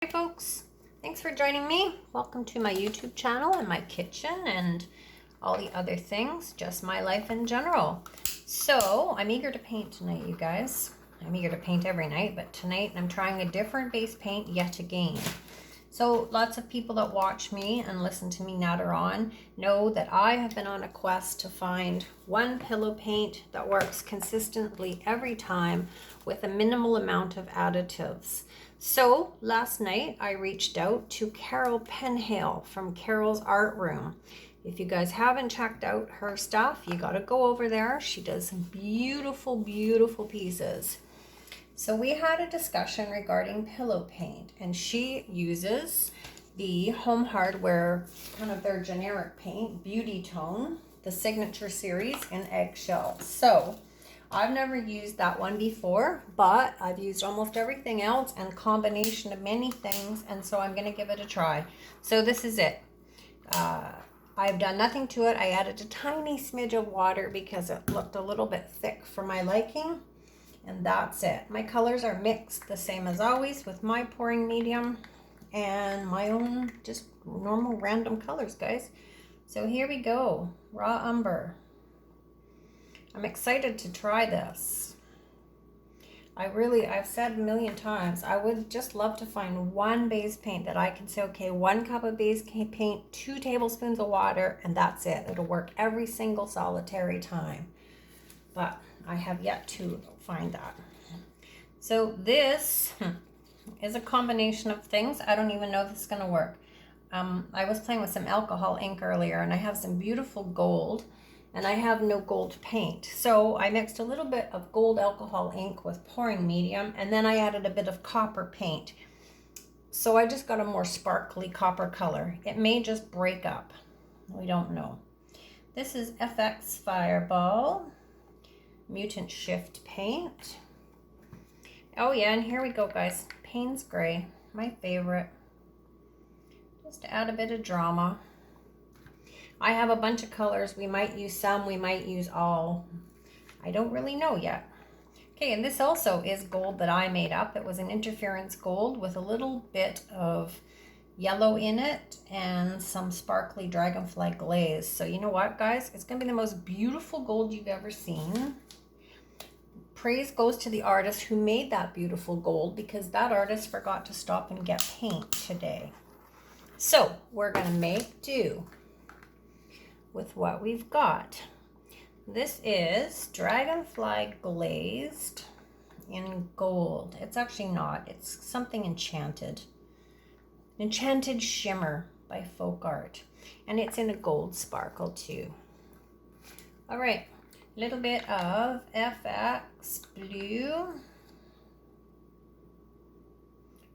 Hey folks, thanks for joining me. Welcome to my YouTube channel and my kitchen and all the other things, just my life in general. So I'm eager to paint tonight, you guys. I'm eager to paint every night, but tonight I'm trying a different base paint yet again. So lots of people that watch me and listen to me natter on know that I have been on a quest to find one pillow paint that works consistently every time with a minimal amount of additives. So last night I reached out to Carol Penhale from Carol's Art Room. If you guys haven't checked out her stuff, you got to go over there. She does some beautiful, beautiful pieces. So we had a discussion regarding pillow paint, and she uses the Home Hardware, kind of their generic paint, Beautitone, the Signature Series in eggshell. So I've never used that one before, but I've used almost everything else and a combination of many things, and so I'm going to give it a try. So this is it. I've done nothing to it. I added a tiny smidge of water because it looked a little bit thick for my liking. And that's it. My colors are mixed the same as always with my pouring medium and my own just normal random colors, guys. So here we go. Raw umber. I'm excited to try this. I've said a million times, I would just love to find one base paint that I can say, okay, 1 cup of base paint, 2 tablespoons of water, and that's it. It'll work every single solitary time. But I have yet to find that. So this is a combination of things. I don't even know if it's going to work. I was playing with some alcohol ink earlier, and I have some beautiful gold, and I have no gold paint. So I mixed a little bit of gold alcohol ink with pouring medium, and then I added a bit of copper paint. So I just got a more sparkly copper color. It may just break up. We don't know. This is FX Fireball Mutant Shift paint. Oh yeah, and here we go, guys. Paynes Gray, my favorite. Just to add a bit of drama. I have a bunch of colors. We might use some, we might use all. I don't really know yet. Okay, and this also is gold that I made up. It was an interference gold with a little bit of yellow in it and some sparkly dragonfly glaze. So you know what, guys? It's gonna be the most beautiful gold you've ever seen. Praise goes to the artist who made that beautiful gold, because that artist forgot to stop and get paint today. So we're gonna make do with what we've got. This is dragonfly glazed in gold. It's actually not, it's something enchanted. Enchanted Shimmer by Folk Art, and it's in a gold sparkle too. All right, a little bit of FX Blue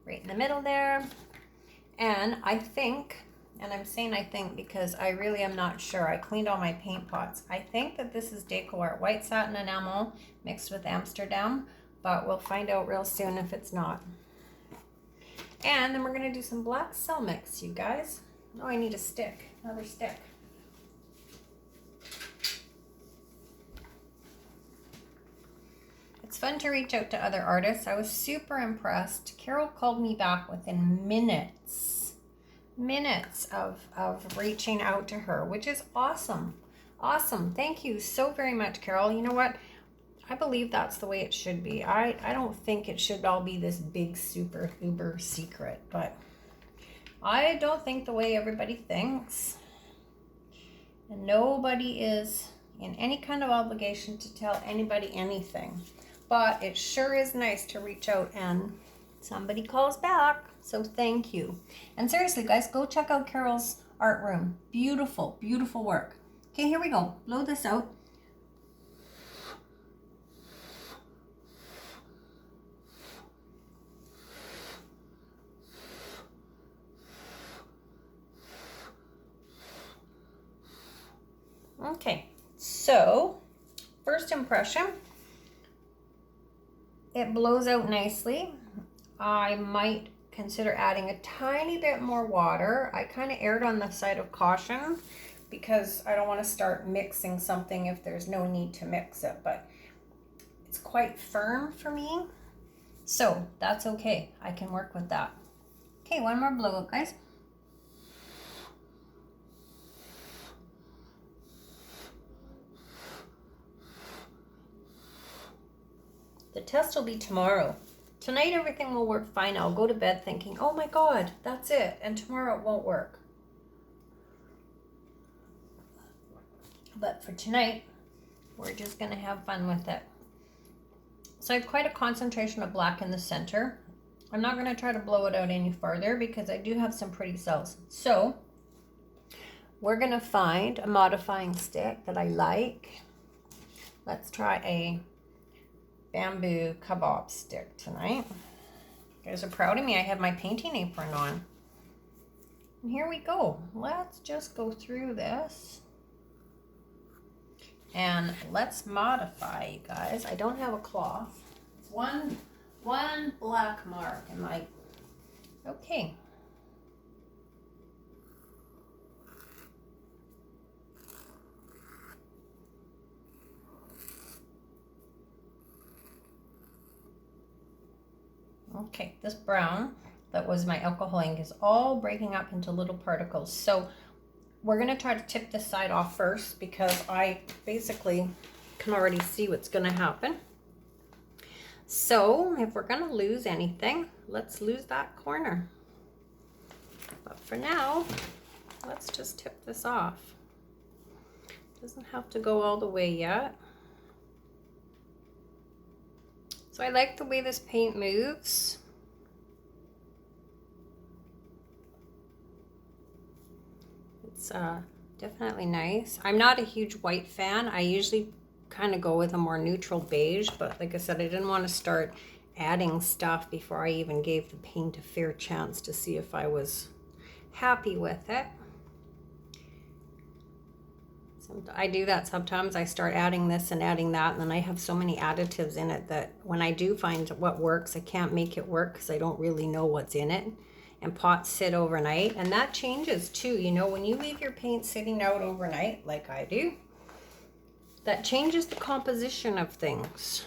right in the middle there, and I think, and I'm saying I think because I really am not sure, I cleaned all my paint pots. I think that this is Deco Art White Satin Enamel mixed with Amsterdam, but we'll find out real soon if it's not. And then we're going to do some black cell mix, you guys. Oh, I need a stick, another stick. It's fun to reach out to other artists. I was super impressed. Carol called me back within minutes of reaching out to her, which is awesome. Awesome. Thank you so very much, Carol. You know what? I believe that's the way it should be. I don't think it should all be this big, super, uber secret, but I don't think the way everybody thinks. And nobody is in any kind of obligation to tell anybody anything. But it sure is nice to reach out and somebody calls back. So thank you. And seriously, guys, go check out Carol's Art Room. Beautiful, beautiful work. Okay, here we go. Blow this out. Okay, so first impression, it blows out nicely. I might consider adding a tiny bit more water. I kind of erred on the side of caution because I don't want to start mixing something if there's no need to mix it, but it's quite firm for me. So that's okay. I can work with that. Okay, one more blow up, guys. The test will be tomorrow. Tonight everything will work fine. I'll go to bed thinking, oh my God, that's it. And tomorrow it won't work. But for tonight, we're just gonna have fun with it. So I have quite a concentration of black in the center. I'm not gonna try to blow it out any further because I do have some pretty cells. So we're gonna find a modifying stick that I like. Let's try a bamboo kebab stick tonight. You guys are proud of me. I have my painting apron on. And here we go. Let's just go through this. And let's modify, you guys. I don't have a cloth. One black mark in my, okay. Okay, this brown that was my alcohol ink is all breaking up into little particles. So we're gonna try to tip this side off first because I basically can already see what's gonna happen. So if we're gonna lose anything, let's lose that corner. But for now, let's just tip this off. Doesn't have to go all the way yet. So I like the way this paint moves. It's definitely nice. I'm not a huge white fan. I usually kind of go with a more neutral beige, but like I said, I didn't want to start adding stuff before I even gave the paint a fair chance to see if I was happy with it. I do that sometimes. I start adding this and adding that, and then I have so many additives in it that when I do find what works, I can't make it work because I don't really know what's in it. And pots sit overnight, and that changes too. You know, when you leave your paint sitting out overnight, like I do, that changes the composition of things.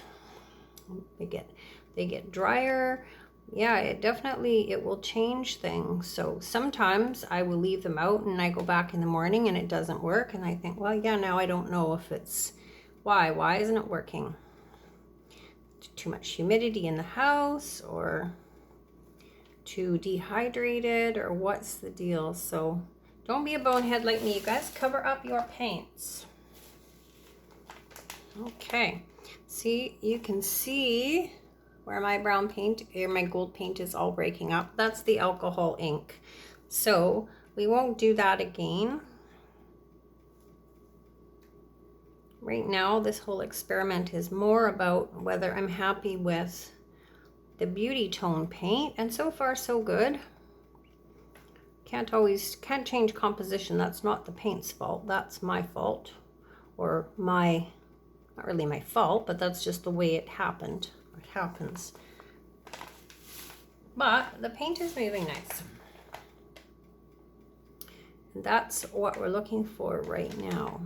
They get drier. Yeah, it will change things. So sometimes I will leave them out and I go back in the morning and it doesn't work. And I think, well, yeah, now I don't know if it's why isn't it working? Too much humidity in the house or too dehydrated or what's the deal? So don't be a bonehead like me, you guys. Cover up your paints. Okay, see, you can see where my brown paint or my gold paint is all breaking up. That's the alcohol ink. So we won't do that again. Right now, this whole experiment is more about whether I'm happy with the Beautitone paint, and so far so good. Can't change composition. That's not the paint's fault. That's my fault, or not really my fault, but that's just the way it happened. It happens. But the paint is moving nice. And that's what we're looking for right now.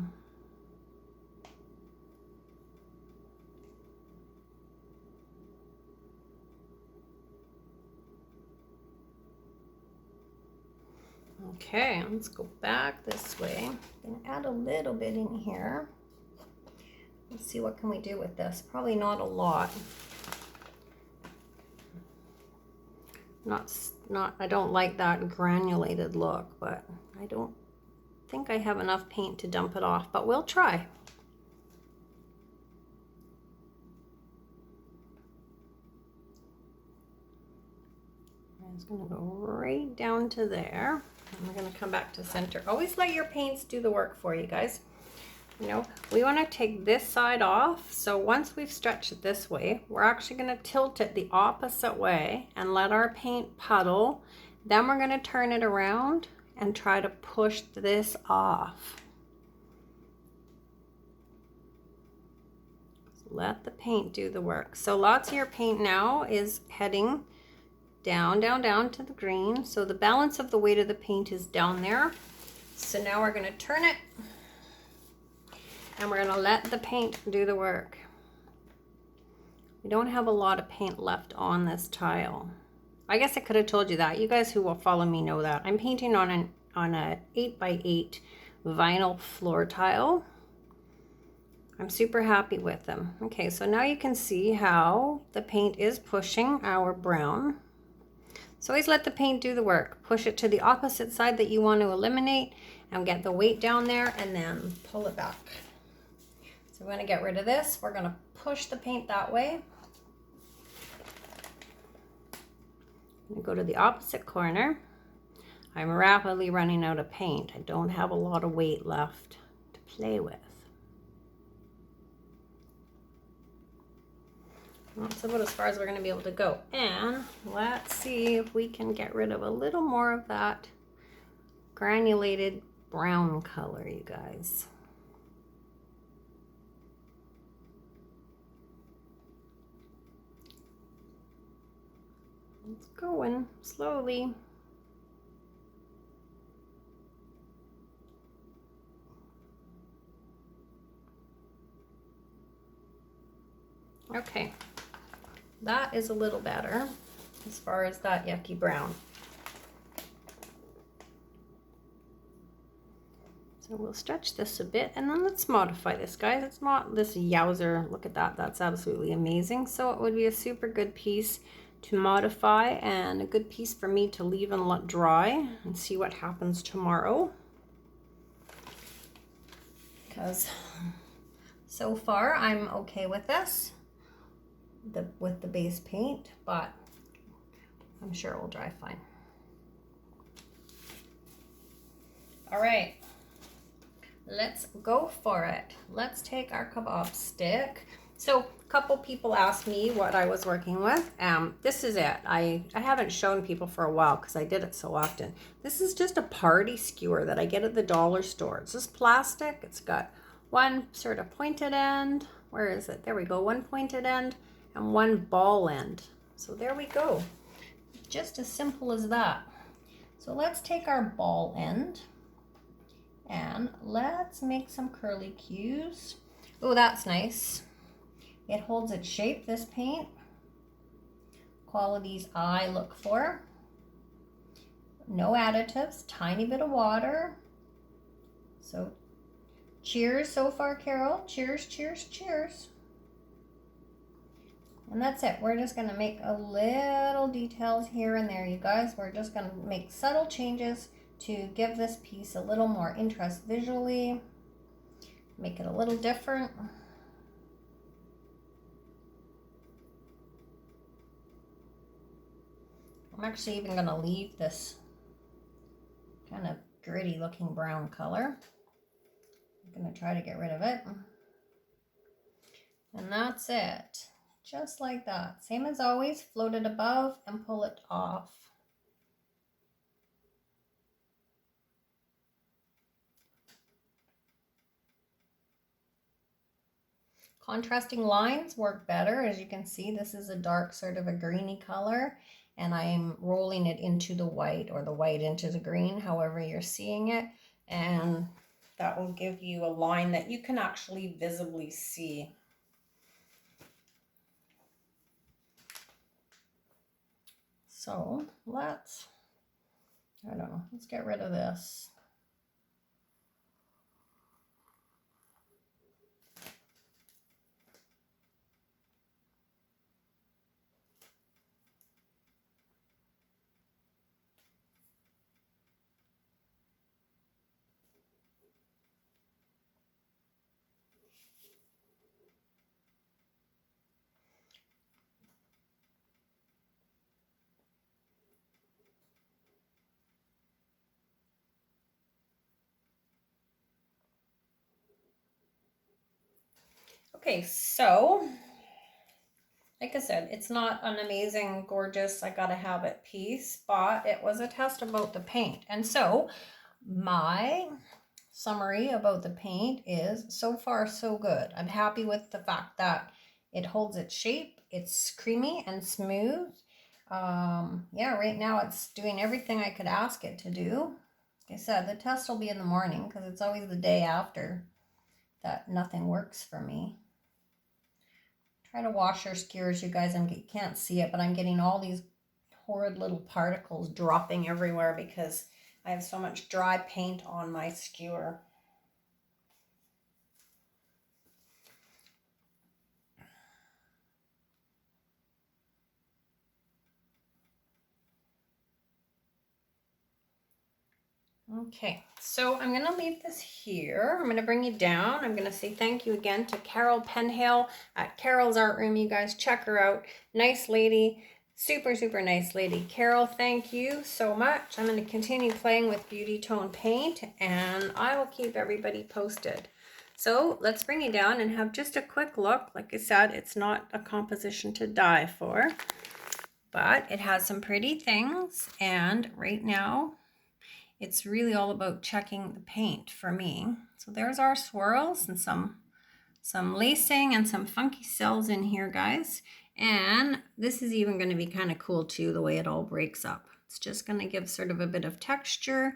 Okay, let's go back this way. I'm gonna add a little bit in here. Let's see what can we do with this. Probably not a lot. I don't like that granulated look, but I don't think I have enough paint to dump it off, but we'll try. It's gonna go right down to there. And we're gonna come back to center. Always let your paints do the work for you guys. You know, we want to take this side off. So once we've stretched it this way, we're actually going to tilt it the opposite way and let our paint puddle. Then we're going to turn it around and try to push this off. Let the paint do the work. So lots of your paint now is heading down, down, down to the green. So the balance of the weight of the paint is down there. So now we're going to turn it. And we're going to let the paint do the work. We don't have a lot of paint left on this tile. I guess I could have told you that. You guys who will follow me know that. I'm painting on a 8x8 vinyl floor tile. I'm super happy with them. Okay, so now you can see how the paint is pushing our brown. So always let the paint do the work. Push it to the opposite side that you want to eliminate and get the weight down there and then pull it back. So we're going to get rid of this. We're going to push the paint that way. I'm going to go to the opposite corner. I'm rapidly running out of paint. I don't have a lot of weight left to play with. That's about as far as we're going to be able to go. And let's see if we can get rid of a little more of that granulated brown color, you guys. It's going slowly. Okay. That is a little better as far as that yucky brown. So we'll stretch this a bit and then let's modify this, guys. It's not this yowzer. Look at that. That's absolutely amazing. So it would be a super good piece to modify and a good piece for me to leave and let dry and see what happens tomorrow. Because so far I'm okay with this. With the base paint, but I'm sure it will dry fine. All right, let's go for it. Let's take our kebab stick. So a couple people asked me what I was working with. This is it. I haven't shown people for a while because I did it so often. This is just a party skewer that I get at the dollar store. It's just plastic. It's got one sort of pointed end. Where is it? There we go. One pointed end and one ball end. So there we go. Just as simple as that. So let's take our ball end and let's make some curly cues. Oh, that's nice. It holds its shape, this paint. Qualities I look for. No additives, tiny bit of water. So cheers so far, Carol. Cheers, cheers, cheers. And that's it. We're just going to make a little details here and there, you guys. We're just going to make subtle changes to give this piece a little more interest visually. Make it a little different. I'm actually even going to leave this kind of gritty looking brown color. I'm going to try to get rid of it. And that's it. Just like that. Same as always, float it above and pull it off. Contrasting lines work better. As you can see, this is a dark sort of a greeny color, and I'm rolling it into the white or the white into the green, however you're seeing it. And that will give you a line that you can actually visibly see. So let's, I don't know, let's get rid of this. Okay, so like I said, it's not an amazing, gorgeous, I gotta have it piece, but it was a test about the paint. And so my summary about the paint is so far so good. I'm happy with the fact that it holds its shape. It's creamy and smooth. Yeah, right now it's doing everything I could ask it to do. Like I said, the test will be in the morning because it's always the day after that nothing works for me. Try to wash your skewers, you guys. You can't see it, but I'm getting all these horrid little particles dropping everywhere because I have so much dry paint on my skewer. Okay, so I'm going to leave this here. I'm going to bring you down. I'm going to say thank you again to Carol Penhale at Carol's Art Room. You guys check her out. Nice lady. Super, super nice lady. Carol, thank you so much. I'm going to continue playing with Beautitone paint, and I will keep everybody posted. So let's bring you down and have just a quick look. Like I said, it's not a composition to die for, but it has some pretty things, and right now, it's really all about checking the paint for me. So there's our swirls and some lacing and some funky cells in here, guys. And this is even going to be kind of cool too, the way it all breaks up. It's just going to give sort of a bit of texture.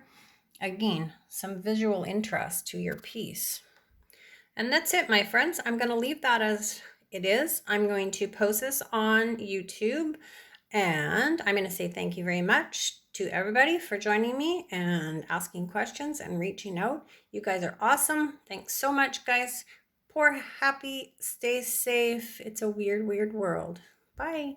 Again, some visual interest to your piece. And that's it, my friends. I'm going to leave that as it is. I'm going to post this on YouTube. And I'm going to say thank you very much to everybody for joining me and asking questions and reaching out. You guys are awesome. Thanks so much, guys. Pour happy, stay safe. It's a weird, weird world. Bye.